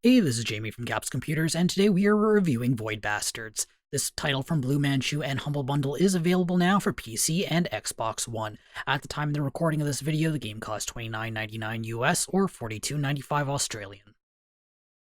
Hey, this is Jamie from Caps Computers, and today we are reviewing Void Bastards. This title from Blue Manchu and Humble Bundle is available now for PC and Xbox One. At the time of the recording of this video, the game cost $29.99 US or $42.95 Australian.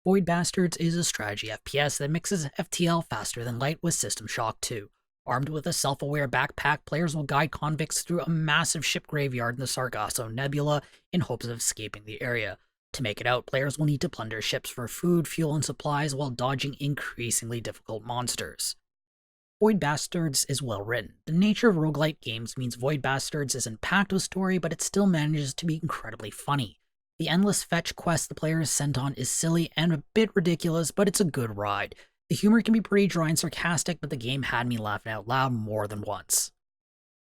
Void Bastards is a strategy FPS that mixes FTL faster than light with System Shock 2. Armed with a self-aware backpack, players will guide convicts through a massive ship graveyard in the Sargasso Nebula in hopes of escaping the area. To make it out, players will need to plunder ships for food, fuel, and supplies while dodging increasingly difficult monsters. Void Bastards is well written. The nature of roguelite games means Void Bastards isn't packed with story, but it still manages to be incredibly funny. The endless fetch quest the player is sent on is silly and a bit ridiculous, but it's a good ride. The humor can be pretty dry and sarcastic, but the game had me laughing out loud more than once.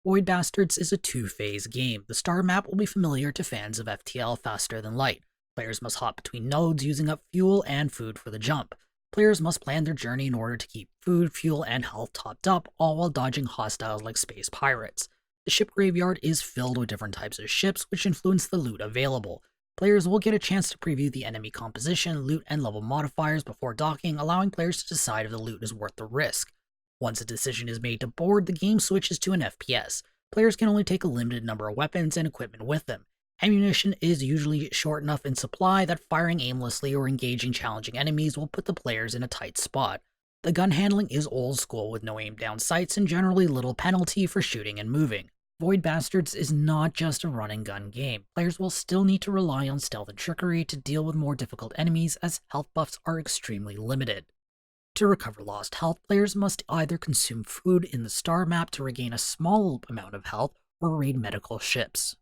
Void Bastards is a two-phase game. The star map will be familiar to fans of FTL faster than light. Players must hop between nodes using up fuel and food for the jump. Players must plan their journey in order to keep food, fuel, and health topped up, all while dodging hostiles like space pirates. The ship graveyard is filled with different types of ships, which influence the loot available. Players will get a chance to preview the enemy composition, loot, and level modifiers before docking, allowing players to decide if the loot is worth the risk. Once a decision is made to board, the game switches to an FPS. Players can only take a limited number of weapons and equipment with them. Ammunition is usually short enough in supply that firing aimlessly or engaging challenging enemies will put the players in a tight spot. The gun handling is old school with no aim down sights and generally little penalty for shooting and moving. Void Bastards is not just a run and gun game. Players will still need to rely on stealth and trickery to deal with more difficult enemies as health buffs are extremely limited. To recover lost health, players must either consume food in the star map to regain a small amount of health or raid medical ships.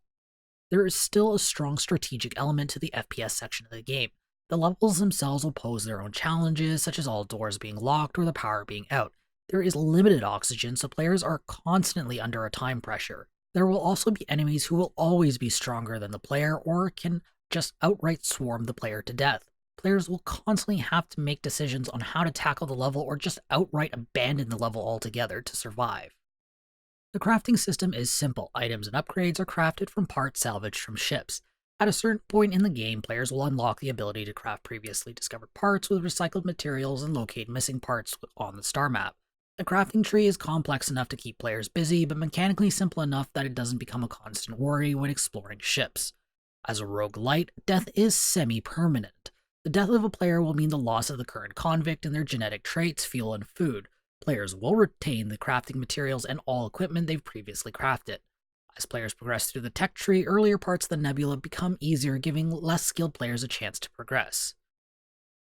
There is still a strong strategic element to the FPS section of the game. The levels themselves will pose their own challenges, such as all doors being locked or the power being out. There is limited oxygen, so players are constantly under a time pressure. There will also be enemies who will always be stronger than the player or can just outright swarm the player to death. Players will constantly have to make decisions on how to tackle the level or just outright abandon the level altogether to survive. The crafting system is simple. Items and upgrades are crafted from parts salvaged from ships. At a certain point in the game, players will unlock the ability to craft previously discovered parts with recycled materials and locate missing parts on the star map. The crafting tree is complex enough to keep players busy, but mechanically simple enough that it doesn't become a constant worry when exploring ships. As a roguelite, death is semi-permanent. The death of a player will mean the loss of the current convict and their genetic traits, fuel, and food. Players will retain the crafting materials and all equipment they've previously crafted. As players progress through the tech tree, earlier parts of the nebula become easier, giving less skilled players a chance to progress.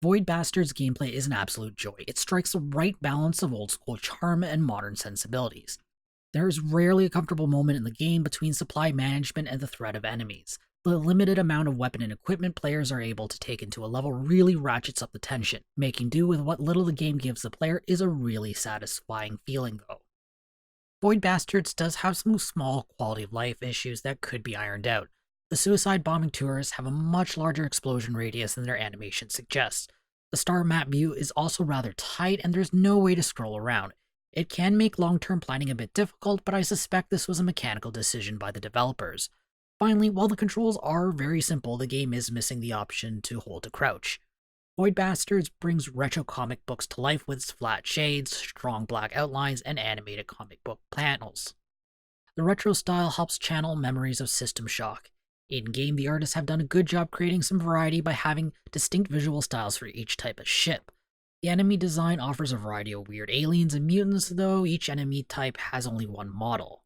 Void Bastards' gameplay is an absolute joy. It strikes the right balance of old-school charm and modern sensibilities. There is rarely a comfortable moment in the game between supply management and the threat of enemies. The limited amount of weapon and equipment players are able to take into a level really ratchets up the tension. Making do with what little the game gives the player is a really satisfying feeling though. Void Bastards does have some small quality of life issues that could be ironed out. The suicide bombing tourists have a much larger explosion radius than their animation suggests. The star map view is also rather tight and there's no way to scroll around. It can make long-term planning a bit difficult, but I suspect this was a mechanical decision by the developers. Finally, while the controls are very simple, the game is missing the option to hold to crouch. Void Bastards brings retro comic books to life with its flat shades, strong black outlines, and animated comic book panels. The retro style helps channel memories of System Shock. In-game, the artists have done a good job creating some variety by having distinct visual styles for each type of ship. The enemy design offers a variety of weird aliens and mutants, though each enemy type has only one model.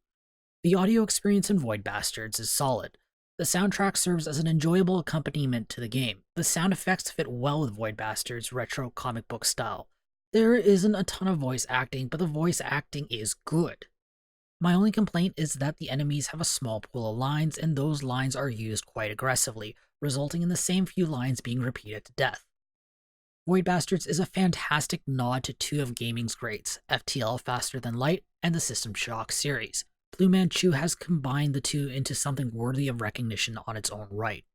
The audio experience in Void Bastards is solid. The soundtrack serves as an enjoyable accompaniment to the game. The sound effects fit well with Void Bastards' retro comic book style. There isn't a ton of voice acting, but the voice acting is good. My only complaint is that the enemies have a small pool of lines, and those lines are used quite aggressively, resulting in the same few lines being repeated to death. Void Bastards is a fantastic nod to two of gaming's greats, FTL Faster Than Light and the System Shock series. Blue Manchu has combined the two into something worthy of recognition on its own right.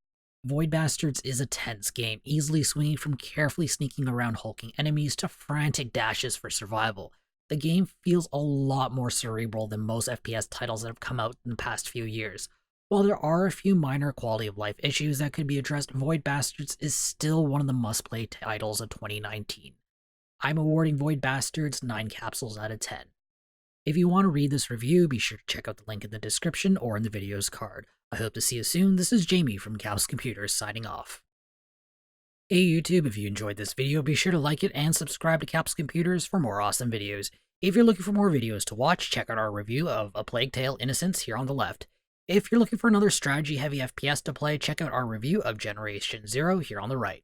Void Bastards is a tense game, easily swinging from carefully sneaking around hulking enemies to frantic dashes for survival. The game feels a lot more cerebral than most FPS titles that have come out in the past few years. While there are a few minor quality of life issues that could be addressed, Void Bastards is still one of the must-play titles of 2019. I'm awarding Void Bastards 9 capsules out of 10. If you want to read this review, be sure to check out the link in the description or in the video's card. I hope to see you soon. This is Jamie from Capsule Computers signing off. Hey YouTube, if you enjoyed this video, be sure to like it and subscribe to Capsule Computers for more awesome videos. If you're looking for more videos to watch, check out our review of A Plague Tale: Innocence here on the left. If you're looking for another strategy-heavy FPS to play, check out our review of Generation Zero here on the right.